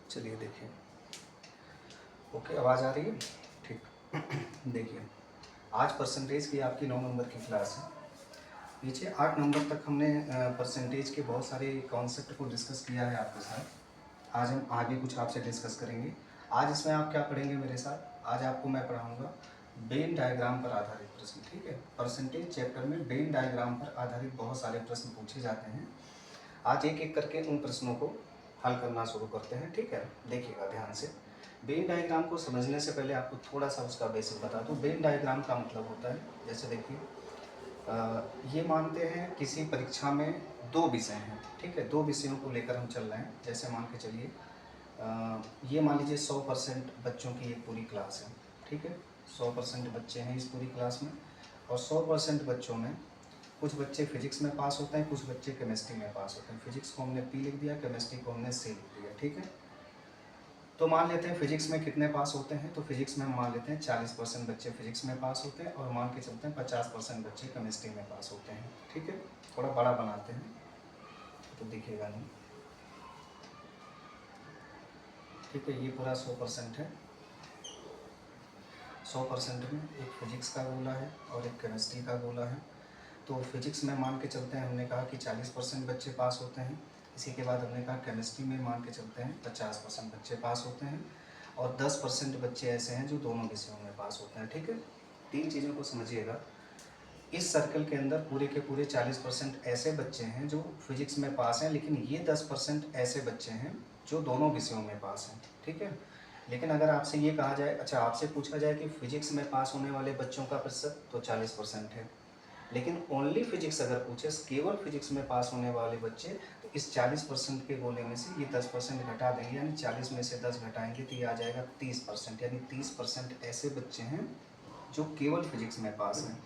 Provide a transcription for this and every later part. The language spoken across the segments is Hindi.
चलिए देखिए, ओके, आवाज़ आ रही है? ठीक। देखिए, आज परसेंटेज की आपकी 9 नंबर की क्लास है। पीछे 8 नंबर तक हमने परसेंटेज के बहुत सारे कॉन्सेप्ट को डिस्कस किया है आपके साथ। आज हम आगे कुछ आपसे डिस्कस करेंगे। आज इसमें आप क्या पढ़ेंगे मेरे साथ? आज आपको मैं पढ़ाऊँगा वेन डायग्राम पर आधारित प्रश्न, ठीक है? परसेंटेज चैप्टर में वेन डायग्राम पर आधारित बहुत सारे प्रश्न पूछे जाते हैं। आज एक एक करके उन प्रश्नों को हल करना शुरू करते हैं, ठीक है? देखिएगा ध्यान से। वेन डायग्राम को समझने से पहले आपको थोड़ा सा उसका बेसिक बता दूं। वेन डायग्राम का मतलब होता है, जैसे देखिए, ये मानते हैं किसी परीक्षा में 2 विषय हैं, ठीक है? 2 विषयों को लेकर हम चल रहे हैं। जैसे मान के चलिए, ये मान लीजिए 100% बच्चों की एक पूरी क्लास है, ठीक है? 100% बच्चे हैं इस पूरी क्लास में, और 100% बच्चों में कुछ बच्चे फिजिक्स में पास होते हैं, कुछ बच्चे केमिस्ट्री में पास होते हैं। फिजिक्स को हमने पी लिख दिया, केमिस्ट्री को हमने सी लिख दिया, ठीक है? तो मान लेते हैं फिजिक्स में कितने पास होते हैं, तो फिजिक्स में हम मान लेते हैं 40% बच्चे फिजिक्स में पास होते हैं, और मान के चलते हैं 50% बच्चे केमिस्ट्री में पास होते हैं, ठीक है? थोड़ा बड़ा बनाते हैं तो दिखेगा नहीं, ठीक है? ये पूरा 100% है। 100% में एक फिजिक्स का गोला है और एक केमिस्ट्री का गोला है। तो फिजिक्स में मान के चलते हैं, हमने कहा कि 40% बच्चे पास होते हैं। इसी के बाद हमने कहा केमिस्ट्री में मान के चलते हैं 50% बच्चे पास होते हैं, और 10% बच्चे ऐसे हैं जो दोनों विषयों में पास होते हैं, ठीक है? 3 चीज़ों को समझिएगा। इस सर्कल के अंदर पूरे के पूरे 40% ऐसे बच्चे हैं जो फिजिक्स में पास हैं, लेकिन ये 10% ऐसे बच्चे हैं जो दोनों विषयों में पास हैं, ठीक है? लेकिन अगर आपसे ये कहा जाए, अच्छा आपसे पूछा जाए कि फिजिक्स में पास होने वाले बच्चों का प्रतिशत, तो 40% है। लेकिन ओनली फिजिक्स अगर पूछे, केवल फिजिक्स में पास होने वाले बच्चे, तो इस 40% के गोले में से ये 10% घटा देंगे, यानी 40 में से 10 घटाएंगे तो ये आ जाएगा 30%, यानी 30% ऐसे बच्चे हैं जो केवल फिजिक्स में पास हैं।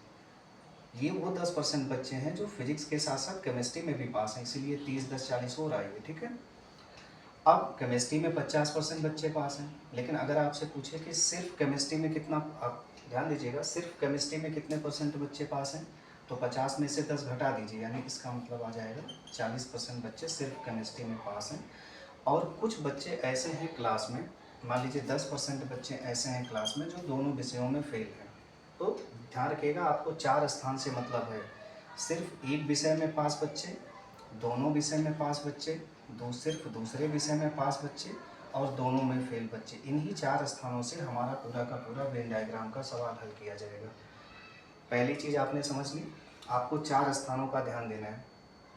ये वो 10% बच्चे हैं जो फिजिक्स के साथ साथ केमिस्ट्री में भी पास हैं, इसीलिए 30 10 40 और आएगी, ठीक है? अब केमिस्ट्री में 50% बच्चे पास हैं, लेकिन अगर आपसे पूछे कि सिर्फ केमिस्ट्री में कितना, आप ध्यान दीजिएगा, सिर्फ केमिस्ट्री में कितने परसेंट बच्चे पास हैं, तो 50 में से 10 घटा दीजिए, यानी इसका मतलब आ जाएगा 40% बच्चे सिर्फ केमिस्ट्री में पास हैं। और कुछ बच्चे ऐसे हैं क्लास में, मान लीजिए 10% बच्चे ऐसे हैं क्लास में जो दोनों विषयों में फेल हैं। तो ध्यान रखिएगा, आपको 4 स्थान से मतलब है, सिर्फ एक विषय में पास बच्चे, दोनों विषय में पास बच्चे, सिर्फ दूसरे विषय में पास बच्चे, और दोनों में फेल बच्चे। इन्हीं 4 स्थानों से हमारा पूरा का पूरा वेन डायग्राम का सवाल हल किया जाएगा। पहली चीज़ आपने समझ ली, आपको 4 स्थानों का ध्यान देना है,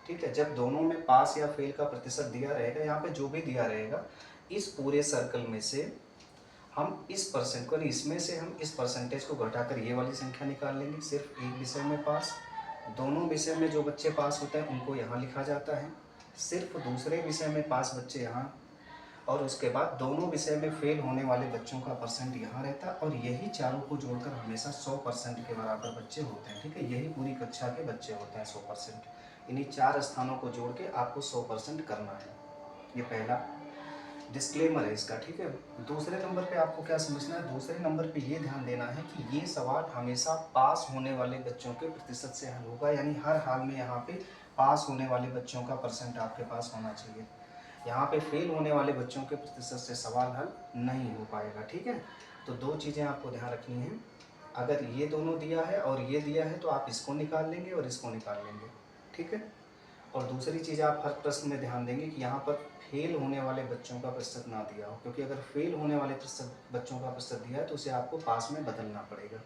ठीक है? जब दोनों में पास या फेल का प्रतिशत दिया रहेगा, यहाँ पे जो भी दिया रहेगा, इस पूरे सर्कल में से हम इस परसेंट को, इसमें से हम इस परसेंटेज को घटाकर ये वाली संख्या निकाल लेंगे। सिर्फ एक विषय में पास, दोनों विषय में जो बच्चे पास होते हैं उनको यहाँ लिखा जाता है, सिर्फ दूसरे विषय में पास बच्चे यहाँ, और उसके बाद दोनों विषय में फेल होने वाले बच्चों का परसेंट यहाँ रहता है, और यही चारों को जोड़कर हमेशा 100% के बराबर बच्चे होते हैं, ठीक है? यही पूरी कक्षा के बच्चे होते हैं 100%। इन्हीं 4 स्थानों को जोड़ के आपको 100% करना है। ये पहला डिस्क्लेमर है इसका, ठीक है? दूसरे नंबर पे आपको क्या समझना है, दूसरे नंबर पे ये ध्यान देना है कि ये सवाल हमेशा पास होने वाले बच्चों के प्रतिशत से हल होगा, यानी हर हाल में यहाँ पे पास होने वाले बच्चों का परसेंट आपके पास होना चाहिए। यहाँ पे फेल होने वाले बच्चों के प्रतिशत से सवाल हल नहीं हो पाएगा, ठीक है? तो 2 चीज़ें आपको ध्यान रखनी है, अगर ये दोनों दिया है और ये दिया है तो आप इसको निकाल लेंगे और इसको निकाल लेंगे, ठीक है? और दूसरी चीज़, आप हर प्रश्न में ध्यान देंगे कि यहाँ पर फेल होने वाले बच्चों का प्रतिशत ना दिया हो, क्योंकि अगर फेल होने वाले बच्चों का प्रतिशत दिया है तो उसे आपको पास में बदलना पड़ेगा।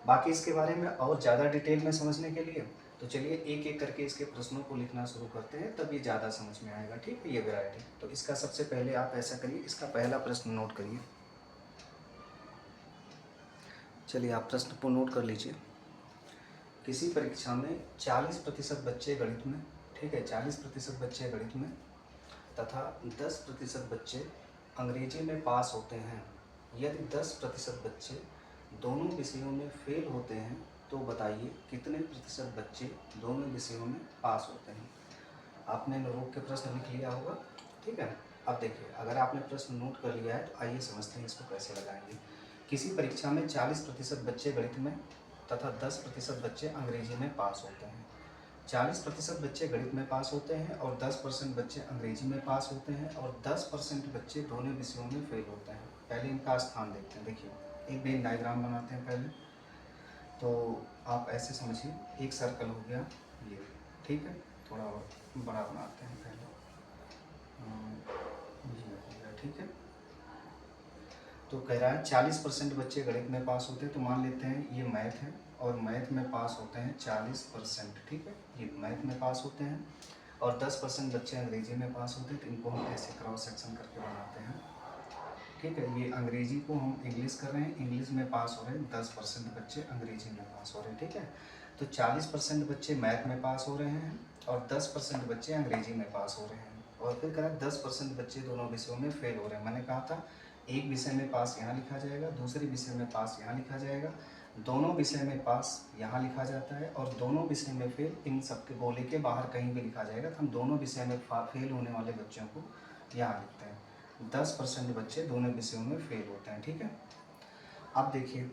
बाकी इसके बारे में और ज़्यादा डिटेल में समझने के लिए तो चलिए एक एक करके इसके प्रश्नों को लिखना शुरू करते हैं, तब ये ज़्यादा समझ में आएगा, ठीक है? ये वैरायटी, तो इसका सबसे पहले आप ऐसा करिए, इसका पहला प्रश्न नोट करिए। चलिए आप प्रश्न को नोट कर लीजिए। किसी परीक्षा में 40% बच्चे गणित में, ठीक है, 40% बच्चे गणित में तथा 10% बच्चे अंग्रेजी में पास होते हैं। यदि 10% बच्चे दोनों विषयों में फेल होते हैं तो बताइए कितने प्रतिशत बच्चे दोनों विषयों में पास होते हैं। आपने रोक के प्रश्न लिख लिया होगा, ठीक है? अब देखिए, अगर आपने प्रश्न नोट कर लिया है तो आइए समझते हैं इसको कैसे लगाएंगे। किसी परीक्षा में 40% बच्चे गणित में तथा 10% बच्चे अंग्रेजी में पास होते हैं। 40% बच्चे गणित में पास होते हैं और 10% बच्चे अंग्रेजी में पास होते हैं और 10% बच्चे दोनों विषयों में फेल होते हैं। पहले इनका स्थान देखते हैं। देखिए एक वेन डायग्राम बनाते हैं पहले। तो आप ऐसे समझिए, एक सर्कल हो गया ये, ठीक है, थोड़ा और बड़ा बनाते हैं पहले, ये हो गया, ठीक है। तो कह रहा है 40% बच्चे गणित में पास होते हैं, तो मान लेते हैं ये मैथ है और मैथ में पास होते हैं 40%, ठीक है, ये मैथ में पास होते हैं और 10% बच्चे अंग्रेजी में पास होते हैं। तो इनको हम ऐसे क्रॉस सेक्शन करके बनाते हैं, ठीक है। ये अंग्रेजी को हम इंग्लिश कर रहे हैं, इंग्लिश में पास हो रहे हैं 10% बच्चे, अंग्रेजी में पास हो रहे हैं, ठीक है। तो 40% बच्चे मैथ में पास हो रहे हैं और 10% बच्चे अंग्रेजी में पास हो रहे हैं। और फिर कह रहा है 10% बच्चे दोनों विषयों में फेल हो रहे हैं। मैंने कहा था एक विषय में पास यहाँ लिखा जाएगा, दूसरे विषय में पास यहाँ लिखा जाएगा, दोनों विषय में पास यहाँ लिखा जाता है और दोनों विषय में फेल इन सबके गोले के बाहर कहीं भी लिखा जाएगा। तो हम दोनों विषय में फेल होने वाले बच्चों को यहाँ लिखते हैं। 10% बच्चे दोनों विषयों में फेल होते हैं, ठीक है। अब देखिए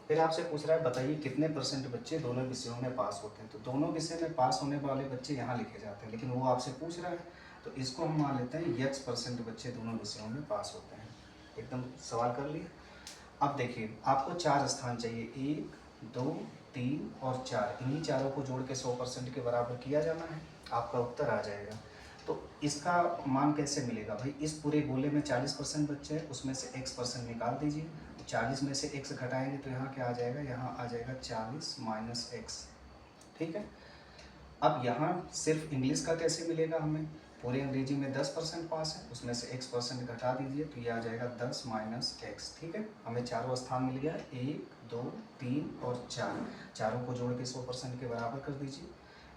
फिर आपसे पूछ रहा है बताइए कितने परसेंट बच्चे दोनों विषयों में पास होते हैं। तो दोनों विषय में पास होने वाले बच्चे यहाँ लिखे जाते हैं, लेकिन वो आपसे पूछ रहा है तो इसको हम मान लेते हैं x% बच्चे दोनों विषयों में पास होते हैं। एकदम सवाल कर लिए। अब देखिए आपको 4 स्थान चाहिए, 1, 2, 3 और 4, इन्हीं चारों को जोड़ के 100% के बराबर किया जाना है, आपका उत्तर आ जाएगा। तो इसका मान कैसे मिलेगा भाई, इस पूरे गोले में 40% बच्चे हैं, उसमें से x% निकाल दीजिए, 40 में से x घटाएंगे तो यहाँ क्या आ जाएगा, यहाँ आ जाएगा 40 माइनस x, ठीक है। अब यहाँ सिर्फ इंग्लिश का कैसे मिलेगा हमें, पूरे अंग्रेजी में 10% पास है, उसमें से x% घटा दीजिए तो ये आ जाएगा 10 माइनस x, ठीक है। हमें चारों स्थान मिल गया, 1, 2, 3 और 4, चारों को जोड़ के 100% के बराबर कर दीजिए।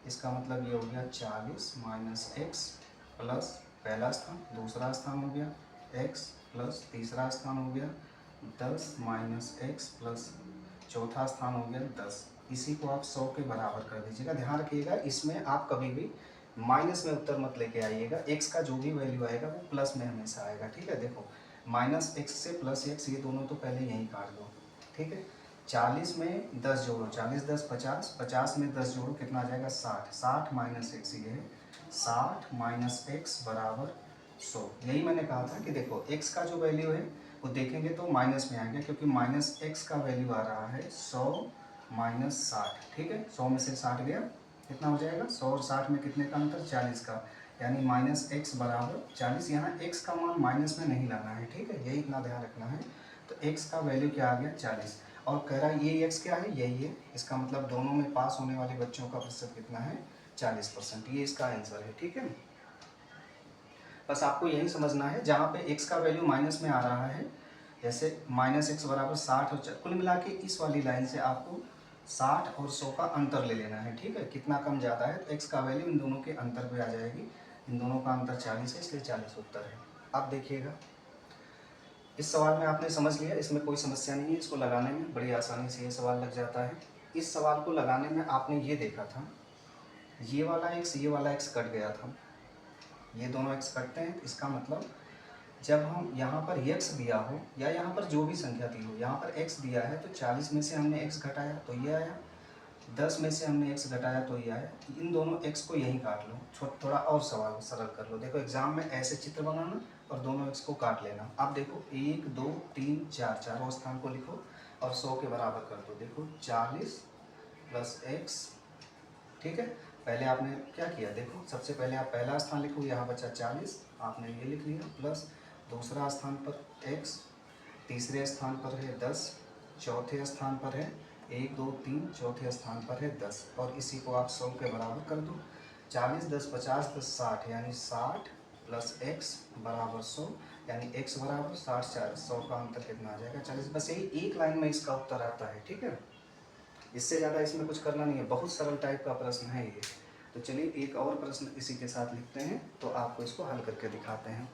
इसका मतलब ये हो गया 40 माइनस x प्लस पहला स्थान, दूसरा स्थान हो गया x प्लस तीसरा स्थान हो गया 10 माइनस x प्लस चौथा स्थान हो गया 10। इसी को आप 100 के बराबर कर दीजिएगा। ध्यान रखिएगा इसमें आप कभी भी माइनस में उत्तर मत लेके आइएगा, x का जो भी वैल्यू आएगा वो प्लस में हमेशा आएगा, ठीक है। देखो माइनस x से प्लस x, ये दोनों तो पहले यहीं काट दो, ठीक है। 40 में 10 जोड़ो, 40 10 50, 50 में 10 जोड़ो कितना आ जाएगा 60, 60 माइनस x, ये है 60 माइनस x बराबर 100। यही मैंने कहा था कि देखो x का जो वैल्यू है वो देखेंगे तो माइनस में आएंगे, क्योंकि माइनस x का वैल्यू आ रहा है 100 माइनस 60, ठीक है। 100 में से 60 गया, कितना हो जाएगा 100 और 60 में कितने का अंतर, 40 का, यानी माइनस x बराबर 40। यहाँ x का मान माइनस में नहीं लाना है, ठीक है, यही इतना ध्यान रखना है। तो x का वैल्यू क्या आ गया 40, और कह रहा है ये x क्या है, यही है। इसका मतलब दोनों में पास होने वाले बच्चों का प्रतिशत कितना है 40%, ये इसका आंसर है, ठीक है। बस आपको यही समझना है, जहाँ पे x का वैल्यू माइनस में आ रहा है, जैसे माइनस x बराबर 60 और कुल मिला के इस वाली लाइन से आपको 60 और 100 का अंतर ले लेना है, ठीक है। कितना कम ज़्यादा है तो x का वैल्यू इन दोनों के अंतर पे आ जाएगी, इन दोनों का अंतर 40 है, इसलिए 40 उत्तर है। अब देखिएगा इस सवाल में आपने समझ लिया, इसमें कोई समस्या नहीं है, इसको लगाने में बड़ी आसानी से ये सवाल लग जाता है। इस सवाल को लगाने में आपने ये देखा था, ये वाला x ये वाला x कट गया था, ये दोनों x कटते हैं, तो इसका मतलब जब हम यहाँ पर x दिया हो या यहाँ पर जो भी संख्या दी हो, यहाँ पर x दिया है तो 40 में से हमने x घटाया तो ये आया, 10 में से हमने x घटाया तो ये आया। इन दोनों x को यहीं काट लो, थोड़ा और सवाल सरल कर लो। देखो एग्जाम में ऐसे चित्र बनाना और दोनों x को काट लेना। अब देखो 1 2 3 4, चारों स्थान को लिखो और 100 के बराबर कर दो। देखो 40 प्लस x, ठीक है। पहले आपने क्या किया, देखो सबसे पहले आप पहला स्थान लिखो, यहाँ बचा 40, आपने ये लिख लिया, प्लस दूसरा स्थान पर x, तीसरे स्थान पर है 10, चौथे स्थान पर है 1 2 3, चौथे स्थान पर है 10, और इसी को आप 100 के बराबर कर दो। 40 10 50 10 60, यानी 60 प्लस x बराबर 100, यानी x बराबर 60 40, 100 का अंतर कितना आ जाएगा 40। बस यही एक लाइन में इसका उत्तर आता है, ठीक है। इससे ज़्यादा इसमें कुछ करना नहीं है, बहुत सरल टाइप का प्रश्न है ये। तो चलिए एक और प्रश्न इसी के साथ लिखते हैं, तो आपको इसको हल करके दिखाते हैं।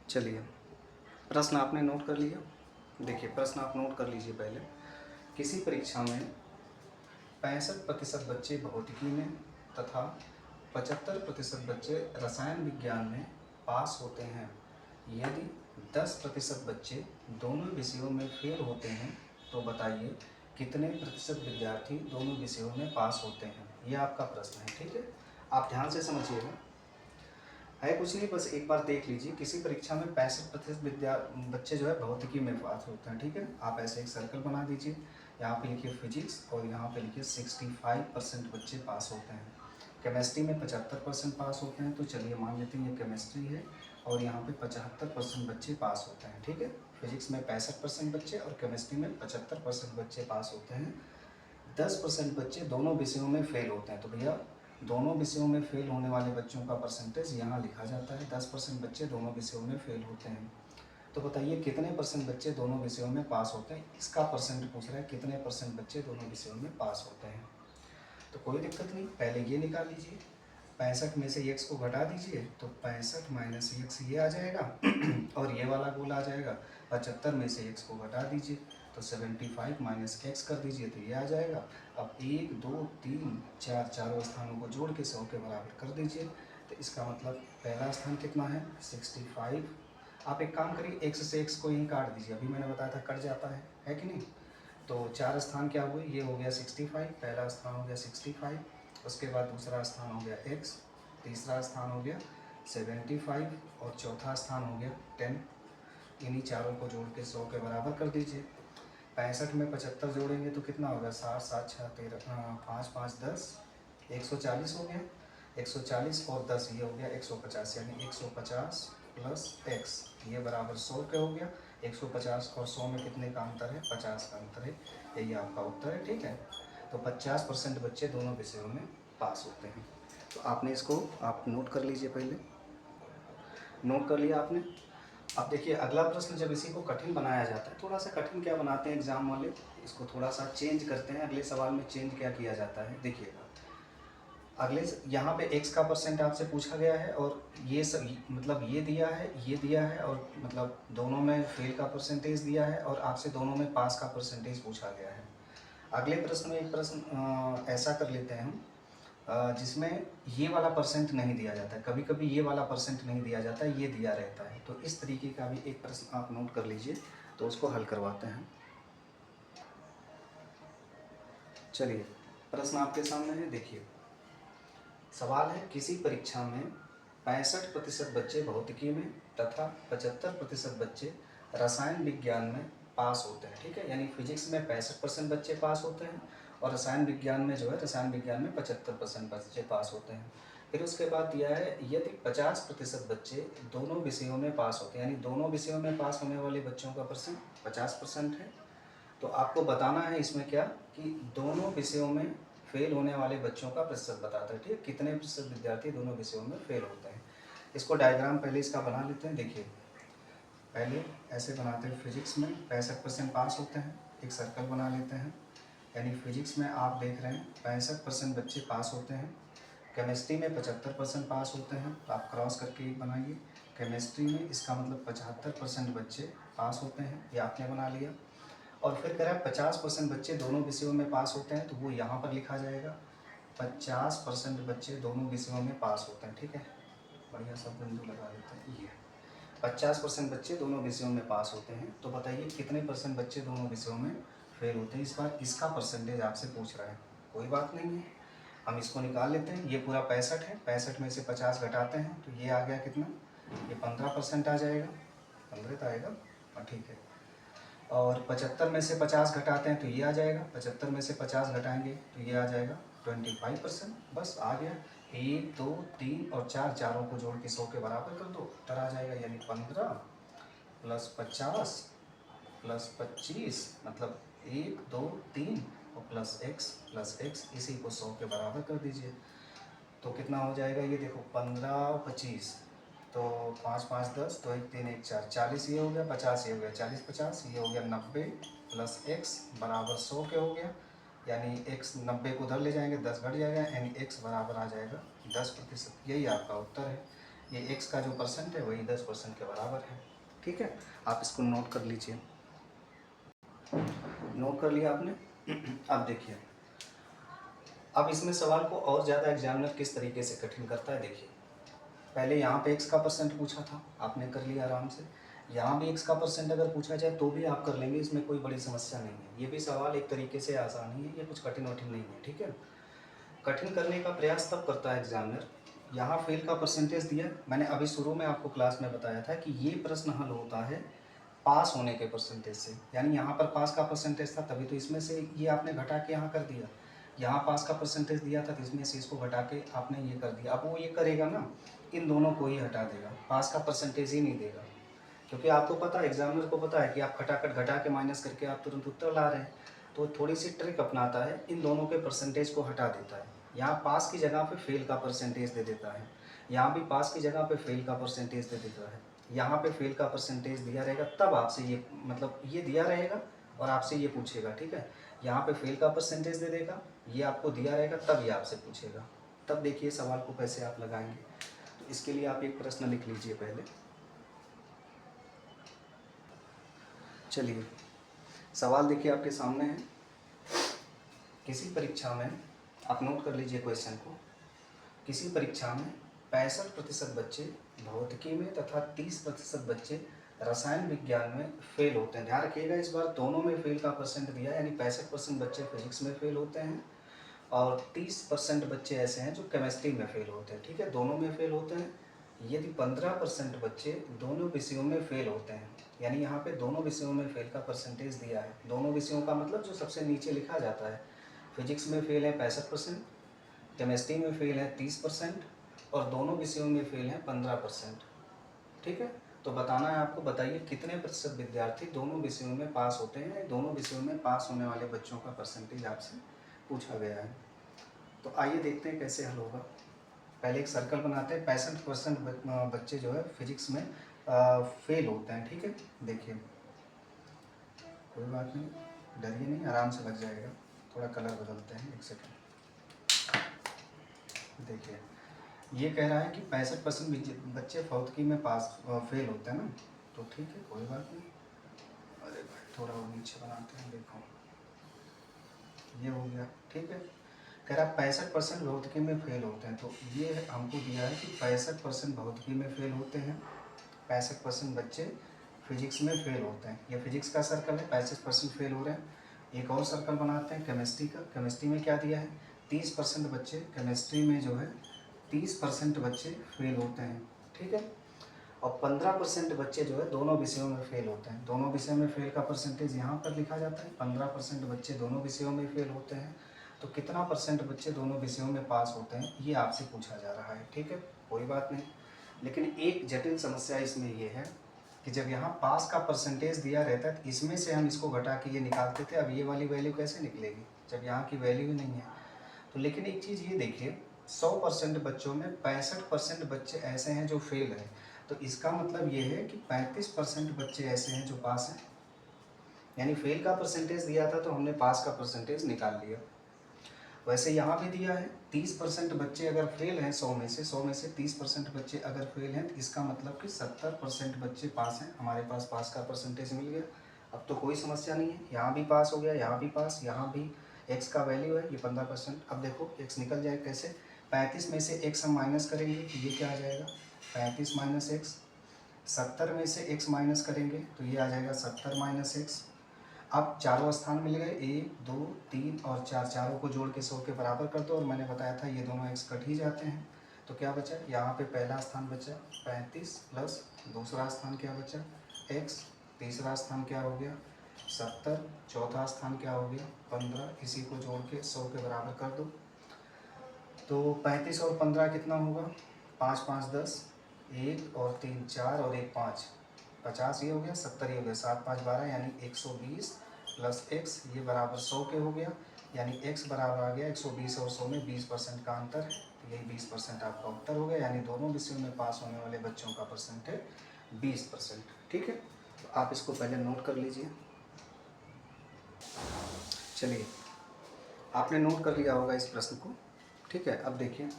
चलिए प्रश्न आपने नोट कर लिया, देखिए प्रश्न आप नोट कर लीजिए पहले। किसी परीक्षा में 65% बच्चे भौतिकी में तथा 75% बच्चे रसायन विज्ञान में पास होते हैं। यदि 10% बच्चे दोनों विषयों में फेल होते हैं तो बताइए कितने प्रतिशत विद्यार्थी दोनों विषयों में पास होते हैं, ये आपका प्रश्न है। ठीक है, आप ध्यान से समझिएगा। है कुछ नहीं, बस एक बार देख लीजिए, किसी परीक्षा में 65% बच्चे जो है भौतिकी में पास होते हैं। ठीक है, आप ऐसे एक सर्कल बना दीजिए, यहाँ पे लिखिए फिजिक्स और यहाँ पे लिखिए 65% बच्चे पास होते हैं। केमिस्ट्री में 75% पास होते हैं, तो चलिए मान लेते हैं ये केमिस्ट्री है और यहाँ पे 75% बच्चे पास होते हैं। ठीक है, फिजिक्स में 65% बच्चे और केमिस्ट्री में 75% बच्चे पास होते हैं। 10% बच्चे दोनों विषयों में फेल होते हैं, तो भैया दोनों विषयों में फेल होने वाले बच्चों का परसेंटेज यहाँ लिखा जाता है। 10% बच्चे दोनों विषयों में फेल होते हैं। तो बताइए कितने परसेंट बच्चे दोनों विषयों में पास होते हैं, इसका परसेंट पूछ रहा है, कितने परसेंट बच्चे दोनों विषयों में पास होते हैं। तो कोई दिक्कत नहीं, पहले ये निकाल लीजिए, 65 में से x को घटा दीजिए तो 65 माइनस x ये आ जाएगा और ये वाला गोल आ जाएगा। 75 में से x को घटा दीजिए तो 75 माइनस x कर दीजिए तो ये आ जाएगा। अब 1 2 3 4 चारों स्थानों को जोड़ के 100 के बराबर कर दीजिए, तो इसका मतलब पहला स्थान कितना है 65। आप एक काम करिए, x से x को यहीं काट दीजिए, अभी मैंने बताया था कट जाता है कि नहीं। तो 4 स्थान क्या हुए, ये हो गया 65, पहला स्थान हो गया 65, उसके बाद दूसरा स्थान हो गया x, तीसरा स्थान हो गया 75 और चौथा स्थान हो गया 10। इन्हीं चारों को जोड़ के 100 के बराबर कर दीजिए। 65 में 75 जोड़ेंगे तो कितना होगा 60 7 6 13 5 5 10 140 हो गया। 140 और 10 ये हो गया 150, यानी 150 प्लस x ये बराबर 100 का हो गया। 150 और 100 में कितने का अंतर है, 50 का अंतर है, यही आपका उत्तर है। ठीक है, तो 50% बच्चे दोनों विषयों में पास होते हैं। तो आपने इसको आप नोट कर लीजिए, पहले नोट कर लिया आपने। अब देखिए अगला प्रश्न, जब इसी को कठिन बनाया जाता है, थोड़ा सा कठिन क्या बनाते हैं एग्जाम वाले, इसको थोड़ा सा चेंज करते हैं। अगले सवाल में चेंज क्या किया जाता है देखिएगा, अगले यहाँ पे x का परसेंट आपसे पूछा गया है और ये सब मतलब ये दिया है और मतलब दोनों में फेल का परसेंटेज दिया है और आपसे दोनों में पास का परसेंटेज पूछा गया है। अगले प्रश्न में एक प्रश्न ऐसा कर लेते हैं हम, जिसमें ये वाला परसेंट नहीं दिया जाता है, कभी कभी ये वाला परसेंट नहीं दिया जाता है, ये दिया रहता है। तो इस तरीके का भी एक प्रश्न आप नोट कर लीजिए, तो उसको हल करवाते हैं। चलिए प्रश्न आपके सामने है, देखिए सवाल है, किसी परीक्षा में 65% बच्चे भौतिकी में तथा 75% बच्चे रसायन विज्ञान में पास होते हैं। ठीक है, यानी फिजिक्स में 65% बच्चे पास होते हैं और रसायन विज्ञान में जो है रसायन विज्ञान में 75% बच्चे पास होते हैं। फिर उसके बाद दिया है यदि 50% बच्चे दोनों विषयों में पास होते हैं, यानी दोनों विषयों में पास होने वाले बच्चों का परसेंट 50% है। तो आपको बताना है इसमें क्या कि दोनों विषयों में फेल होने वाले बच्चों का प्रतिशत बताता है। ठीक है, कितने प्रतिशत विद्यार्थी दोनों विषयों में फेल होते हैं। इसको डायग्राम पहले इसका बना लेते हैं। देखिए पहले ऐसे बनाते हैं, फिजिक्स में 65% पास होते हैं, एक सर्कल बना लेते हैं, यानी फिजिक्स में आप देख रहे हैं 65% बच्चे पास होते हैं। केमिस्ट्री में 75% पास होते हैं, तो आप क्रॉस करके बनाइए। केमिस्ट्री में इसका मतलब 75% बच्चे पास होते हैं, ये आपने बना लिया। और फिर कह रहा है 50% बच्चे दोनों विषयों में पास होते हैं, तो वो यहाँ पर लिखा जाएगा 50% बच्चे दोनों विषयों में पास होते हैं। ठीक है, बढ़िया सब बिंदु लगा देते हैं। ये 50% बच्चे दोनों विषयों में पास होते हैं, तो बताइए कितने परसेंट बच्चे दोनों विषयों में फेल होते हैं। इस बार इसका परसेंटेज आपसे पूछ रहा है, कोई बात नहीं है, हम इसको निकाल लेते हैं। ये पूरा 65 है, 65 में से 50 घटाते हैं तो ये आ गया कितना, ये 15% आ जाएगा, 15 तो आएगा। हाँ ठीक है, और 75 में से 50 घटाते हैं तो ये आ जाएगा, 75 में से 50 घटाएंगे तो ये आ जाएगा 25%। बस आ गया, 1 2 3 और 4, चारों को जोड़ के 100 के बराबर कर दो, उत्तर आ जाएगा। यानी 15 प्लस 50 प्लस 25 मतलब 1 2 3 और प्लस x, इसी को 100 के बराबर कर दीजिए तो कितना हो जाएगा, ये देखो 15 25, तो 5 5 10, तो 1 3 1 4, 40 ये हो गया, 50 ये हो गया, 40 50 ये हो गया 90 प्लस x बराबर 100 के हो गया। यानी x 90 को उधर ले जाएंगे, 10 घट जाएगा, यानी x बराबर आ जाएगा 10%। यही आपका उत्तर है, ये x का जो परसेंट है वही 10% के बराबर है। ठीक है, आप इसको नोट कर लीजिए। नोट कर लिया आपने। अब देखिए, अब इसमें सवाल को और ज़्यादा एग्जामिनर किस तरीके से कठिन करता है। देखिए पहले यहाँ पे x का परसेंट पूछा था, आपने कर लिया आराम से। यहाँ भी x का परसेंट अगर पूछा जाए तो भी आप कर लेंगे, इसमें कोई बड़ी समस्या नहीं है। ये भी सवाल एक तरीके से आसान ही है, ये कुछ कठिन वठिन नहीं है, ठीक है। कठिन करने का प्रयास तब करता है एग्जामिनर, यहाँ फेल का परसेंटेज दिया, मैंने अभी शुरू में आपको क्लास में बताया था कि ये प्रश्न हल होता है पास होने के परसेंटेज से, यानी यहाँ पर पास का परसेंटेज था तभी तो इसमें से ये आपने घटा के यहाँ कर दिया। यहाँ पास का परसेंटेज दिया था तो इसमें से इसको घटा के आपने ये कर दिया। अब वो ये करेगा ना, इन दोनों को ही हटा देगा, पास का परसेंटेज ही नहीं देगा, क्योंकि आपको पता है, एग्जामिनर को पता है कि आप खटाखट घटा के माइनस करके आप तुरंत उत्तर ला रहे हैं, तो थोड़ी सी ट्रिक अपनाता है, इन दोनों के परसेंटेज को हटा देता है। यहाँ पास की जगह पे फेल का परसेंटेज दे देता है, यहाँ भी पास की जगह पे फेल का परसेंटेज दे देता है, यहाँ पे फेल का परसेंटेज दिया रहेगा, तब आपसे ये मतलब ये दिया रहेगा और आपसे ये पूछेगा, ठीक है। यहाँ पे फेल का परसेंटेज दे देगा, ये आपको दिया रहेगा, तब ये आपसे पूछेगा। तब देखिए सवाल को कैसे आप लगाएंगे। तो इसके लिए आप एक प्रश्न लिख लीजिए पहले। चलिए सवाल देखिए आपके सामने है। किसी परीक्षा में, आप नोट कर लीजिए क्वेश्चन को, किसी परीक्षा में 65% बच्चे भौतिकी में तथा 30% बच्चे रसायन विज्ञान में फेल होते हैं। ध्यान रखिएगा, इस बार दोनों में फेल का परसेंट दिया है, यानी 65% बच्चे फिजिक्स में फेल होते हैं और 30% बच्चे ऐसे हैं जो केमिस्ट्री में फेल होते हैं, ठीक है, दोनों में फेल होते हैं। यदि 15% बच्चे दोनों विषयों में फेल होते हैं, यानी यहाँ पे दोनों विषयों में फेल का परसेंटेज दिया है। दोनों विषयों का मतलब जो सबसे नीचे लिखा जाता है, फिजिक्स में फेल है 65%, केमिस्ट्री में फेल है 30% और दोनों विषयों में फेल है 15%, ठीक है। तो बताना है आपको, बताइए कितने प्रतिशत विद्यार्थी दोनों विषयों में पास होते हैं। दोनों विषयों में पास होने वाले बच्चों का परसेंटेज आपसे पूछा गया है। तो आइए देखते हैं कैसे हल होगा। पहले एक सर्कल बनाते हैं। 65% बच्चे जो है फिजिक्स में फेल होते हैं, ठीक है। देखिए कोई बात नहीं, डरिए नहीं, आराम से लग जाएगा। थोड़ा कलर बदलते हैं, एक सेकंड। देखिए ये कह रहा है कि 65% बच्चे भौतिकी में फेल होते हैं ना, तो ठीक है कोई बात नहीं। अरे भाई थोड़ा और नीचे बनाते हैं, देखो ये हो गया, ठीक है। कह रहा 65% भौतिकी में फेल होते हैं, तो ये हमको दिया है कि 65% भौतिकी में फेल होते हैं, 65% बच्चे फिजिक्स में फेल होते हैं। ये फिजिक्स का सर्कल है, 65% फेल हो रहे हैं। एक और सर्कल बनाते हैं केमिस्ट्री का। केमिस्ट्री में क्या दिया है, 30% बच्चे केमिस्ट्री में जो है 30% बच्चे फेल होते हैं, ठीक है। और 15% बच्चे जो है दोनों विषयों में फेल होते हैं। दोनों विषयों में फेल का परसेंटेज यहाँ पर लिखा जाता है। 15% बच्चे दोनों विषयों में फेल होते हैं, तो कितना परसेंट बच्चे दोनों विषयों में पास होते हैं, ये आपसे पूछा जा रहा है, ठीक है। कोई बात नहीं, लेकिन एक जटिल समस्या इसमें ये है कि जब यहाँ पास का परसेंटेज दिया रहता है तो इसमें से हम इसको घटा के ये निकालते थे। अब ये वाली वैल्यू कैसे निकलेगी जब यहाँ की वैल्यू ही नहीं है। तो लेकिन एक चीज़ ये देखिए, 100% बच्चों में 65% बच्चे ऐसे हैं जो फेल हैं, तो इसका मतलब ये है कि 35% बच्चे ऐसे हैं जो पास हैं। यानी फेल का परसेंटेज दिया था तो हमने पास का परसेंटेज निकाल लिया। वैसे यहाँ भी दिया है 30% बच्चे अगर फेल हैं 100 में से 30% बच्चे अगर फेल हैं, तो इसका मतलब कि 70% बच्चे पास हैं। हमारे पास पास का परसेंटेज मिल गया। अब तो कोई समस्या नहीं है, यहाँ भी पास हो गया, यहाँ भी पास, यहाँ भी x का वैल्यू है ये 15%। अब देखो x निकल जाए कैसे, 35 में से x हम माइनस करेंगे तो ये क्या आ जाएगा, 35 माइनस एक्स। 70 में से x माइनस करेंगे तो ये आ जाएगा 70 माइनस एक्स। अब चारों स्थान मिल गए, 1 2 3 और 4, चारों को जोड़ के 100 के बराबर कर दो। और मैंने बताया था ये दोनों x कट ही जाते हैं, तो क्या बचा, यहाँ पे पहला स्थान बचा 35 प्लस दूसरा स्थान क्या बचा x, तीसरा स्थान क्या हो गया 70, चौथा स्थान क्या हो गया 15। इसी को जोड़ के 100 के बराबर कर दो। तो 35 और 15 कितना होगा, 5 5 10, 1 और 3 4 और 1 5, 50 ये हो गया, 70 ये हो गया, 7 5 12, यानी 120 प्लस x ये बराबर 100 के हो गया। यानी x बराबर आ गया 120 और 100 में 20% का अंतर है, तो यही 20% आपका उत्तर हो गया। यानी दोनों विषयों में पास होने वाले बच्चों का परसेंटेज 20%, ठीक है। तो आप इसको पहले नोट कर लीजिए। चलिए आपने नोट कर लिया होगा इस प्रश्न को, ठीक है। अब देखिए,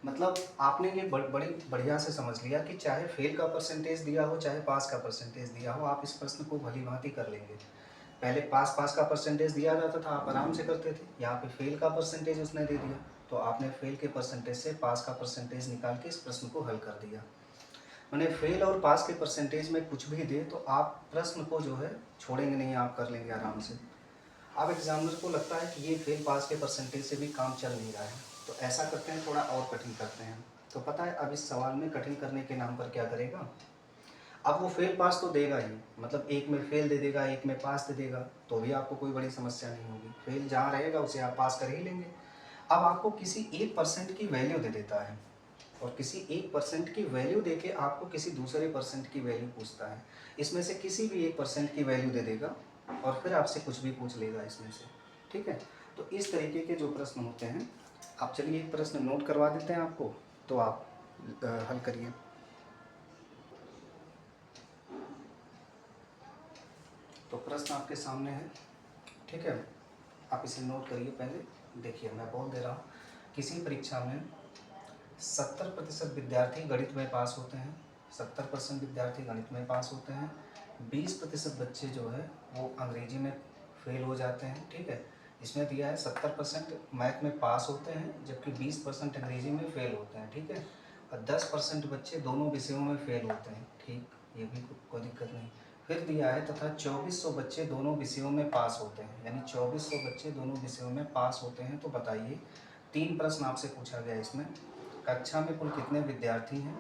मतलब आपने ये बड़ी बढ़िया से समझ लिया कि चाहे फेल का परसेंटेज दिया हो चाहे पास का परसेंटेज दिया हो, आप इस प्रश्न को भली भांति कर लेंगे। पहले पास का परसेंटेज दिया जाता था, आप आराम से करते थे। यहाँ पे फेल का परसेंटेज उसने दे दिया, तो आपने फेल के परसेंटेज से पास का परसेंटेज निकाल के इस प्रश्न को हल कर दिया। मैंने फेल और पास के परसेंटेज में कुछ भी दे तो आप प्रश्न को जो है छोड़ेंगे नहीं, आप कर लेंगे आराम से। अब एग्जामिनर को लगता है कि ये फेल पास के परसेंटेज से भी काम चल नहीं रहा है, तो ऐसा करते हैं, थोड़ा और कठिन करते हैं। तो पता है अब इस सवाल में कठिन करने के नाम पर क्या करेगा, अब वो फेल पास तो देगा ही, मतलब एक में फेल दे देगा, एक में पास दे देगा, तो भी आपको कोई बड़ी समस्या नहीं होगी। फेल जहाँ रहेगा उसे आप पास कर ही लेंगे। अब आपको किसी 1% की वैल्यू दे देता है, और किसी 1% की वैल्यू देके आपको किसी दूसरे परसेंट की वैल्यू पूछता है। इसमें से किसी भी 1% की वैल्यू दे देगा और फिर आपसे कुछ भी पूछ लेगा इसमें से, ठीक है। तो इस तरीके के जो प्रश्न होते हैं, आप चलिए एक प्रश्न नोट करवा देते हैं आपको, तो आप हल करिए। तो प्रश्न आपके सामने है, ठीक है, आप इसे नोट करिए। पहले देखिए, मैं बोल दे रहा हूँ, किसी परीक्षा में 70% विद्यार्थी गणित में पास होते हैं, 70% विद्यार्थी गणित में पास होते हैं, 20% बच्चे जो है वो अंग्रेजी में फेल हो जाते हैं, ठीक है। इसमें दिया है 70% मैथ में पास होते हैं, जबकि 20% अंग्रेजी में फेल होते हैं, ठीक है। और 10% बच्चे दोनों विषयों में फेल होते हैं, ठीक, ये भी कोई दिक्कत नहीं। फिर दिया है तथा 2400 बच्चे दोनों विषयों में पास होते हैं, यानी 2400 बच्चे दोनों विषयों में पास होते हैं। तो बताइए, 3 प्रश्न आपसे पूछा गया इसमें, कक्षा में कुल कितने विद्यार्थी हैं,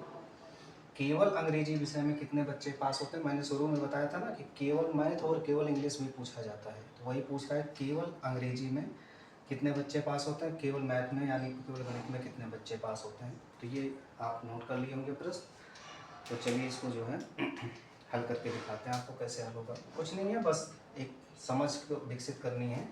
केवल अंग्रेजी विषय में कितने बच्चे पास होते हैं। मैंने शुरू में बताया था ना कि केवल मैथ और केवल इंग्लिश भी पूछा जाता है, तो वही पूछ रहा है, केवल अंग्रेजी में कितने बच्चे पास होते हैं, केवल मैथ में यानी केवल गणित में कितने बच्चे पास होते हैं। तो ये आप नोट कर लिए होंगे प्रश्न। तो चलिए इसको जो है हल करके दिखाते हैं आपको कैसे हल होगा। कुछ नहीं है, बस एक समझ को विकसित करनी है,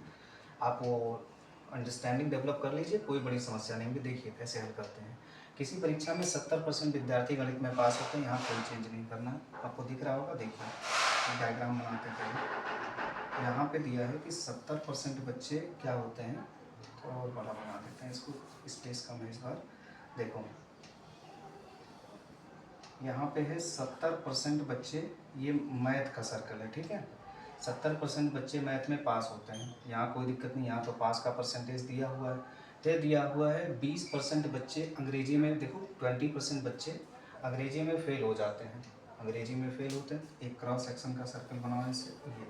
आप वो अंडरस्टैंडिंग डेवलप कर लीजिए, कोई बड़ी समस्या नहीं होगी। देखिए कैसे हल करते हैं। किसी परीक्षा में 70% विद्यार्थी गणित में पास होते हैं, यहाँ कोई चेंज नहीं करना, आपको दिख रहा होगा। देखिए डायग्राम बनाते हैं, यहाँ पे दिया है कि 70% बच्चे क्या होते हैं, थोड़ा और बड़ा बना देते हैं इसको, स्पेस कम है इस बार। देखो यहाँ पे है 70% बच्चे, ये मैथ का सर्कल है, ठीक है। 70% बच्चे मैथ में पास होते हैं, यहाँ कोई दिक्कत नहीं, यहाँ तो पास का परसेंटेज दिया हुआ है। फिर दिया हुआ है 20% बच्चे अंग्रेजी में, देखो 20% बच्चे अंग्रेजी में फेल हो जाते हैं, अंग्रेजी में फेल होते हैं। एक क्रॉस सेक्शन का सर्कल बनाओ इससे, ये,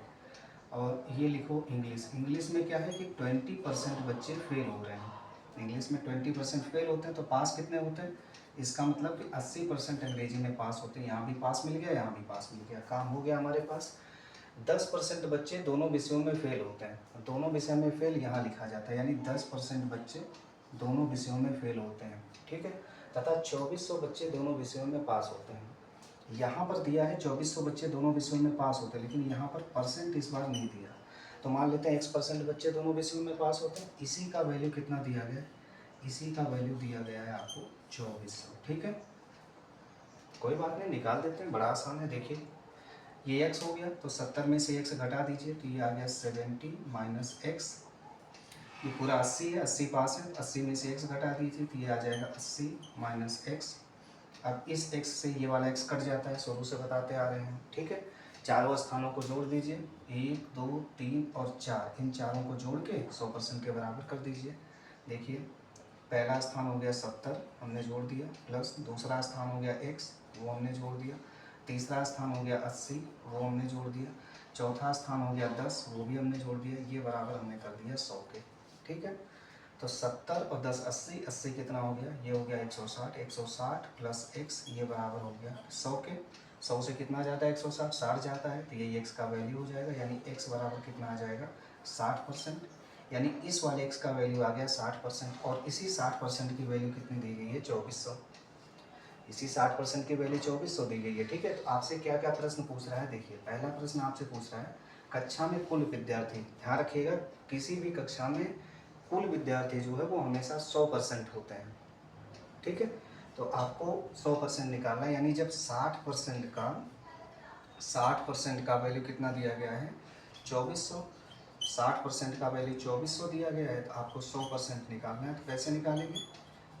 और ये लिखो इंग्लिश, इंग्लिश में क्या है कि 20% बच्चे फेल हो रहे हैं, इंग्लिश में 20% फेल होते हैं, तो पास कितने होते हैं, इसका मतलब कि 80% अंग्रेजी में पास होते हैं। यहाँ भी पास मिल गया, यहाँ भी पास मिल गया, काम हो गया हमारे पास। 10% बच्चे दोनों विषयों में फेल होते हैं, दोनों विषय में फेल यहाँ लिखा जाता है, यानी 10% बच्चे दोनों विषयों में फेल होते हैं, ठीक है। तथा 2400 बच्चे दोनों विषयों में पास होते हैं। यहाँ पर दिया है 2400 बच्चे दोनों विषयों में पास होते हैं, लेकिन यहाँ पर परसेंट इस बार नहीं दिया, तो मान लेते हैं x% बच्चे दोनों विषयों में पास होते हैं। इसी का वैल्यू कितना दिया गया है, इसी का वैल्यू दिया गया है आपको 2400, ठीक है। कोई बात नहीं, निकाल देते हैं, बड़ा आसान है। देखिए ये x हो गया, तो 70 में से x घटा दीजिए, तो ये आ गया 70 माइनस x, ये पूरा 80 है, 80 पास है, 80 में से x घटा दीजिए, तो ये आ जाएगा 80 माइनस x। अब इस x से ये वाला x कट जाता है, शुरू से बताते आ रहे हैं, ठीक है। चारों स्थानों को जोड़ दीजिए, 1 2 3 और 4, इन चारों को जोड़ के 100% के बराबर कर दीजिए। देखिए पहला स्थान हो गया 70, हमने जोड़ दिया, प्लस दूसरा स्थान हो गया x, वो हमने जोड़ दिया, तीसरा स्थान हो गया 80, वो हमने जोड़ दिया, चौथा स्थान हो गया 10, वो भी हमने जोड़ दिया, ये बराबर हमने कर दिया 100 के, ठीक है। तो 70 और 10 80, 80 कितना हो गया, ये हो गया 160, 160 प्लस x, ये बराबर हो गया 100 के। 100 से कितना जाता है 160, 60 जाता है, तो ये x का वैल्यू हो जाएगा, यानी x बराबर कितना आ जाएगा 60%, यानी इस वाले x का वैल्यू आ गया 60%। और इसी 60% की वैल्यू कितनी दी गई है 2400, इसी 60% की वैल्यू 2400 दी गई है, ठीक है। तो आपसे क्या क्या प्रश्न पूछ रहा है, देखिए पहला प्रश्न आपसे पूछ रहा है कक्षा में कुल विद्यार्थी, ध्यान रखिएगा किसी भी कक्षा में कुल विद्यार्थी जो है वो हमेशा 100% होते हैं, ठीक है। तो आपको 100% निकालना है, यानी जब 60% का वैल्यू कितना दिया गया है 2400, 60% का वैल्यू 2400 दिया गया है, तो आपको 100% निकालना है। तो कैसे निकालेंगे,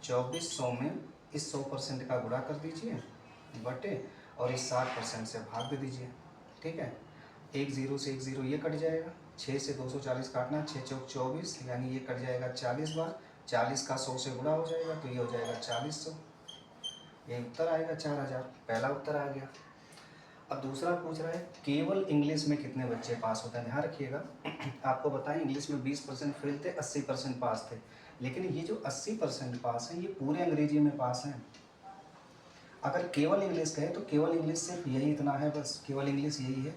2400 में इस 100% का गुणा कर दीजिए बटे, और इस 60% से भाग दे दीजिए, ठीक है। एक जीरो से एक जीरो ये कट जाएगा, 6 से 240 काटना, 6 चौक 24, यानी ये कट जाएगा 40 बार, 40 का 100 से गुणा हो जाएगा, तो ये हो जाएगा 4400, ये उत्तर आएगा 4000, पहला उत्तर आ गया। अब दूसरा पूछ रहा है केवल इंग्लिश में कितने बच्चे पास होते हैं। ध्यान रखिएगा, आपको बताएं इंग्लिश में 20% फेल थे, 80% पास थे, लेकिन ये जो 80% पास हैं ये पूरे अंग्रेजी में पास हैं। अगर केवल इंग्लिश कहे तो केवल इंग्लिश सिर्फ यही इतना है, बस केवल इंग्लिश यही है।